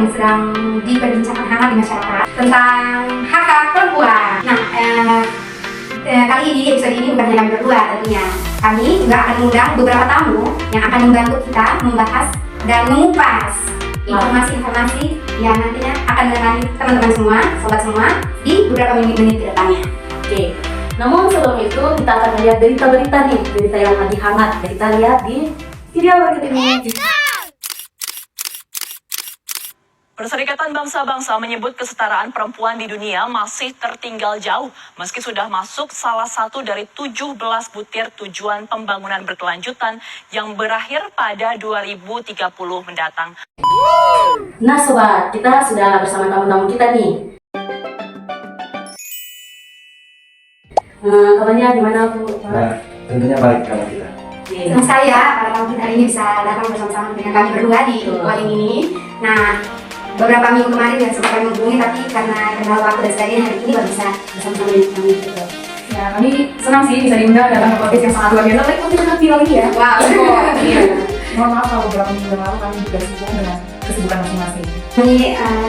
yang sedang diperbincangkan hangat di masyarakat tentang hak-hak perempuan. Nah, kali ini di episode ini bukan hanya kami berdua tentunya. Kami juga akan mengundang beberapa tamu yang akan membantu kita membahas dan mengupas informasi-informasi yang nantinya akan menemani teman-teman semua, sobat semua di beberapa menit-menit ke depannya. Oke. Namun sebelum itu kita akan melihat berita-berita nih, berita yang lagi hangat. Kita lihat di video berikut ini. Perserikatan Bangsa-Bangsa menyebut kesetaraan perempuan di dunia masih tertinggal jauh meski sudah masuk salah satu dari 17 butir tujuan pembangunan berkelanjutan yang berakhir pada 2030 mendatang. Nah sobat, kita sudah bersama tamu-tamu kita nih. Kabarnya gimana Bu? Nah, tentunya baik kalau kita. Senang sekali ya para tamu kita hari ini bisa datang bersama-sama dengan kami berdua di Waling ini. Nah, beberapa minggu kemarin ya sempat kami menghubungi, tapi karena kendala waktu dan sebagainya hari ini baru bisa bersama-sama dengan kami gitu. Ya, kami senang sih bisa diundang datang ke podcast yang sangat luar biasa. Tapi untuk dengan viral ini ya. Wow. Iya. Mohon maaf kalau beberapa minggu yang lalu kami juga sibuk dengan kesibukan masing-masing. Ini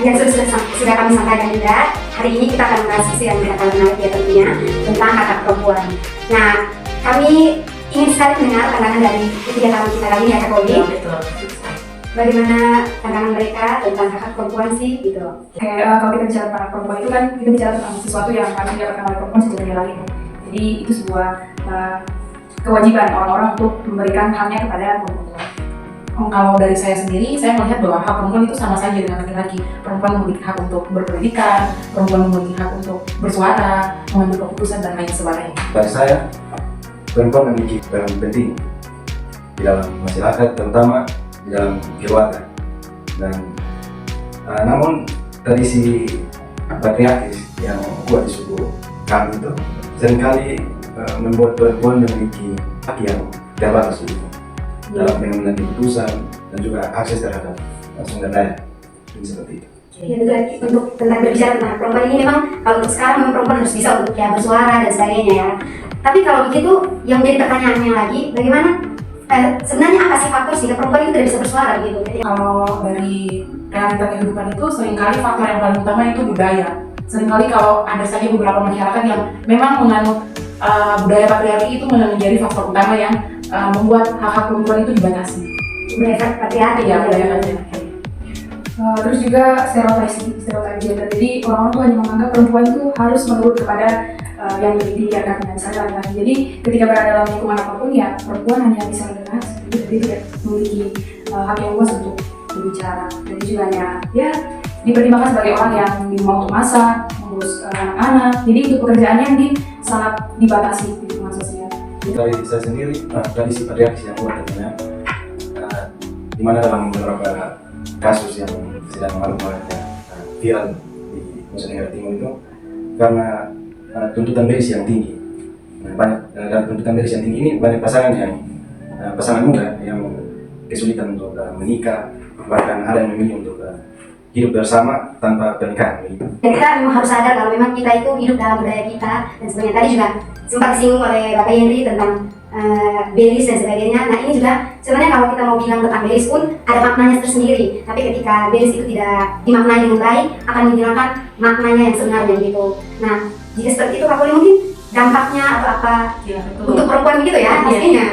yang sudah kami sampaikan juga. Hari ini kita akan membahas isu yang tidak kalah menarik ya tentunya tentang hak perempuan. Nah, kami ingin sekali mendengar pandangan dari ketiga tamu kita kali ini ya Kak Koli. Betul. Bagaimana pandangan mereka tentang hak perempuan sih gitu. Oke, kalau kita bicara tentang perempuan itu kan kita bicara tentang sesuatu yang kami dapatkan oleh perempuan sejak dari lahir. Jadi itu sebuah kewajiban orang-orang untuk memberikan haknya kepada perempuan. Kalau dari saya sendiri, saya melihat bahwa hak perempuan itu sama saja dengan laki-laki. Perempuan memiliki hak untuk berpendidikan, perempuan memiliki hak untuk bersuara, mengambil keputusan dan lain sebagainya. Bagi saya, perempuan memiliki peran penting di dalam masyarakat, terutama di dalam keluarga. Dan namun tradisi patriarkis yang kuat di suku kami itu seringkali membuat perempuan memiliki hak yang terbatas dalam pengambilan keputusan dan juga akses terhadap sumber daya. Jadi seperti itu. Ya, untuk tentang berbicara tentang perempuan ini memang kalau untuk sekarang memang perempuan harus bisa untuk ya bersuara dan sebagainya ya. Tapi kalau begitu yang menjadi pertanyaannya lagi, bagaimana sebenarnya apa sih faktor sehingga perempuan itu tidak bisa bersuara gitu? Kalau dari realita kehidupan itu seringkali faktor yang paling utama itu budaya. Seringkali kalau ada saja beberapa masyarakat yang memang menganut budaya patriarki itu menjadi faktor utama yang membuat hak-hak perempuan itu dibatasi. Budaya patriarki Ya, budaya patriarki. Terus juga stereotip gender. Jadi orang-orang tuh hanya menganggap perempuan itu harus menurut kepada yang lebih tinggi karena misalnya laki-laki. Jadi ketika berada dalam lingkungan apapun ya perempuan hanya bisa mendengar, jadi tidak memiliki hak yang luas untuk berbicara. Jadi juga hanya ya dipertimbangkan sebagai orang yang di rumah untuk masak, mengurus anak-anak. Jadi untuk pekerjaannya mungkin sangat dibatasi di lingkungan sosial. Dari saya sendiri, tradisi patriarkis yang kuat tentunya, di mana dalam beberapa kasus yang sedang marak-maraknya viral di Nusa Tenggara Timur itu karena tuntutan medis yang tinggi. Dan tuntutan medis yang tinggi ini banyak pasangan muda yang kesulitan untuk menikah, bahkan ada yang memilih untuk hidup bersama tanpa pernikahan. Dan kita memang harus sadar kalau memang kita itu hidup dalam budaya kita dan sebagainya. Tadi juga sempat disinggung oleh Bapak Henry tentang belis dan sebagainya. Nah ini juga sebenarnya kalau kita mau bilang tentang belis pun ada maknanya tersendiri. Tapi ketika belis itu tidak dimaknai dengan baik akan menghilangkan maknanya yang sebenarnya gitu. Nah jika seperti itu Kak Koli mungkin dampaknya atau apa Ya, untuk perempuan begitu ya pastinya.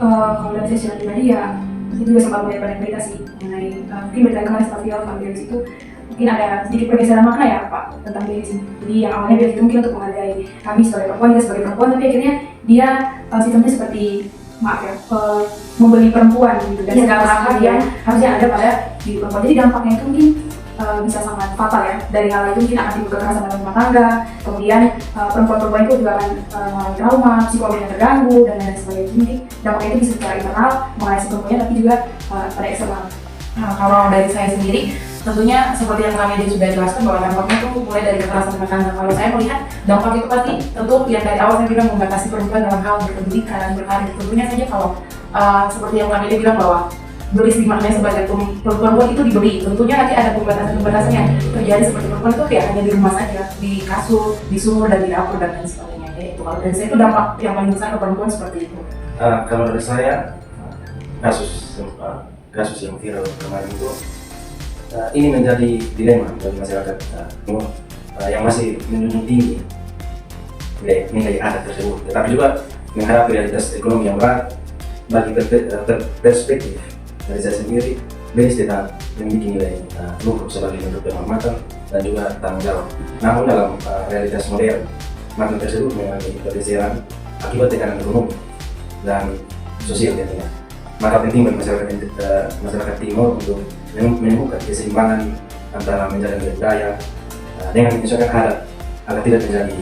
Kalau dari saya secara pribadi ya itu juga sempat melihat banyak berita sih mengenai mungkin berita kemarin seperti tentang belis itu mungkin ada sedikit pergeseran makna ya Pak tentang belis ini. Jadi yang awalnya belis itu mungkin untuk menghargai kami sebagai perempuan, dia sebagai perempuan, tapi akhirnya dia sistemnya seperti maaf ya membeli perempuan gitu dan segala hal yang harusnya ada pada diri perempuan. Jadi dampaknya itu mungkin bisa sangat fatal ya. Dari hal itu mungkin akan timbul kekerasan dalam rumah tangga, kemudian perempuan-perempuan itu juga akan mengalami trauma, psikologinya terganggu dan lain sebagainya. Jadi dampaknya itu bisa secara internal mengenai si perempuannya, tapi juga pada eksternal. Kalau dari saya sendiri, tentunya seperti yang kami sudah jelaskan bahwa dampaknya itu mulai dari kekerasan rumah tangga. Kalau saya melihat dampak itu pasti tentu yang dari awal saya bilang membatasi perempuan dalam hal berpendidikan, berkarir. Tentunya saja kalau seperti yang kami bilang bahwa belis dimaknai sebagai perempuan itu dibeli. Tentunya nanti ada pembatasan yang terjadi seperti perempuan itu ya hanya di rumah saja, di kasur, di sumur dan di dapur dan lain sebagainya. Itu kalau dari saya itu dampak yang paling besar ke perempuan seperti itu. Kalau dari saya kasus yang viral kemarin itu ini menjadi dilema bagi masyarakat Timur yang masih menjunjung tinggi nilai adat tersebut, tetapi juga menghadapi realitas ekonomi yang berat. Bagi perspektif dari saya sendiri, BES tetap memiliki nilai luhur sebagai bentuk penghormatan dan juga tanggung jawab. Namun dalam realitas modern, makna tersebut mengalami pergeseran akibat tekanan ekonomi dan sosial tentunya. Maka penting bagi masyarakat Timur untuk menemukan keseimbangan antara menjaga budaya dengan menyesuaikan adat agar tidak menjadi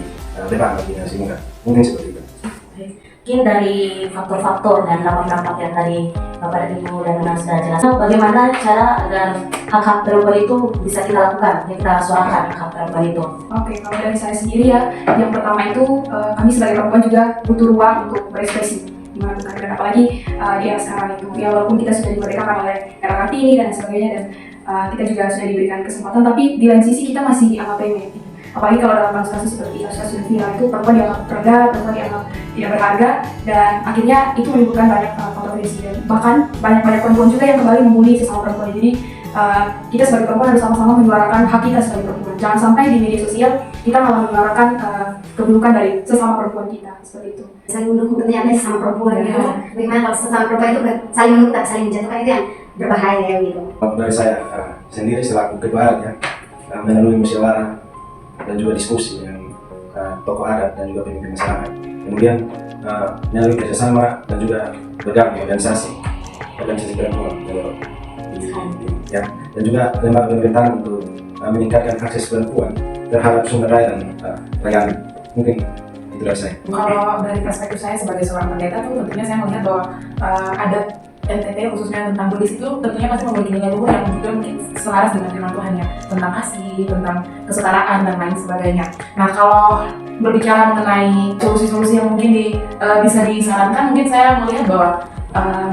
beban bagi generasi muda. Mungkin seperti itu. Mungkin dari faktor-faktor dan dampak-dampak yang tadi Bapak dan Ibu dan Nona sudah jelaskan, bagaimana cara agar hak-hak perempuan itu bisa kita lakukan, kita suarakan hak perempuan itu. Oke, kalau dari saya sendiri ya, yang pertama itu kami sebagai perempuan juga butuh ruang untuk berekspresi. Gimana dan apalagi di era sekarang itu, ya walaupun kita sudah dimerdekakan oleh era Kartini dan sebagainya dan kita juga sudah diberikan kesempatan, tapi di lain sisi kita masih dianggap remeh. Apalagi kalau dalam kasus seperti kasus viral itu, perempuan dianggap rendah, perempuan dianggap tidak berharga, dan akhirnya itu menimbulkan banyak kontroversi dan bahkan banyak perempuan juga yang kembali membuli sesama perempuan. Jadi kita sebagai perempuan harus sama-sama menyuarakan hak kita sebagai perempuan. Jangan sampai di media sosial kita malah menyuarakan keburukan dari sesama perempuan kita, seperti itu. Saling mendukung tentunya sesama perempuan gitu. Bagaimana kalau sesama perempuan itu saling mendukung tapi saling menjatuhkan, itu yang berbahaya ya gitu. Dari saya sendiri selaku ketua ya, melalui musyawarah dan juga diskusi dengan tokoh adat dan juga pemimpin masyarakat. Kemudian melalui kerjasama dan juga bergabung organisasi perempuan ya, dan juga lembaga pemerintahan untuk meningkatkan akses perempuan terhadap sumber daya dan layanan. Mungkin itu dari saya. Kalau dari perspektif saya sebagai seorang pendeta tuh tentunya saya melihat bahwa adat NTT khususnya tentang Buddhis itu tentunya pasti memiliki nilai luhur yang juga mungkin selaras dengan firman Tuhan ya, tentang kasih, tentang kesetaraan dan lain sebagainya. Nah, kalau berbicara mengenai solusi-solusi yang mungkin bisa disarankan, mungkin saya melihat bahwa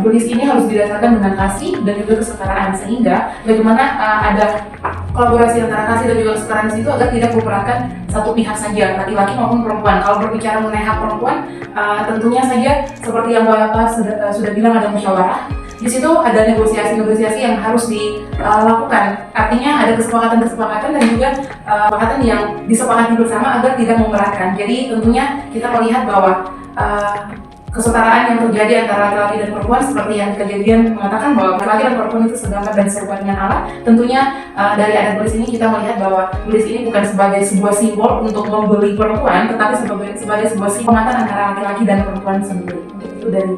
Buddhis ini harus didasarkan dengan kasih dan juga kesetaraan, sehingga bagaimana ada kolaborasi antara kasih dan juga kesetaraan di situ agar tidak memperatkan satu pihak saja, laki-laki maupun perempuan. Kalau berbicara mengenai hak perempuan, tentunya saja seperti yang Bapak sudah bilang, ada musyawarah. Di situ ada negosiasi-negosiasi yang harus dilakukan. Artinya ada kesepakatan-kesepakatan dan juga kesepakatan yang disepakati bersama agar tidak memberatkan. Jadi tentunya kita melihat bahwa kesetaraan yang terjadi antara laki-laki dan perempuan seperti yang kejadian mengatakan bahwa laki-laki dan perempuan itu sedangkan dan serupa dengan Allah. Tentunya dari adat Buddhis ini kita melihat bahwa Buddhis ini bukan sebagai sebuah simbol untuk membeli perempuan, tetapi sebagai sebuah simbol penghormatan antara laki-laki dan perempuan sendiri. Itu dari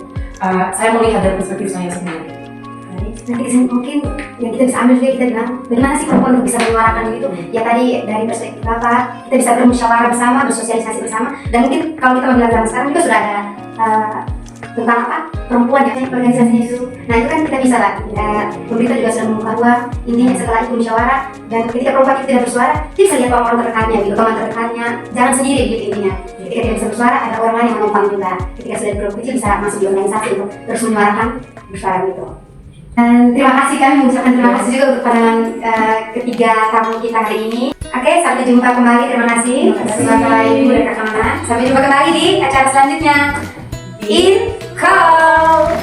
saya melihat dari perspektif saya sendiri. Nanti mungkin yang kita bisa ambil juga, kita bilang bagaimana sih perempuan untuk bisa menyuarakan itu. Ya tadi dari perspektif Bapak, kita bisa bermusyawarah bersama, bersosialisasi bersama, dan mungkin kalau kita bilang zaman sekarang juga sudah ada tentang perempuan ya, organisasinya itu. Nah itu kan kita bisa lah, pemerintah juga sudah membuka ruang. Intinya setelah itu musyawarah, dan ketika perempuan itu tidak bersuara, kita bisa lihat orang-orang terdekatnya gitu, teman terdekatnya, jangan sendiri gitu intinya. Ketika tidak bisa bersuara, ada orang lain yang menopang juga. Ketika sudah bergabung kecil bisa masuk di organisasi untuk terus menyuarakan bersuara gitu. Dan terima kasih, kami mengucapkan terima kasih juga untuk pandangan ketiga tamu kita hari ini. Oke, sampai jumpa kembali. Terima kasih. Terima kasih Ibu dan Kakak Nona. Sampai jumpa kembali di acara selanjutnya. In Call.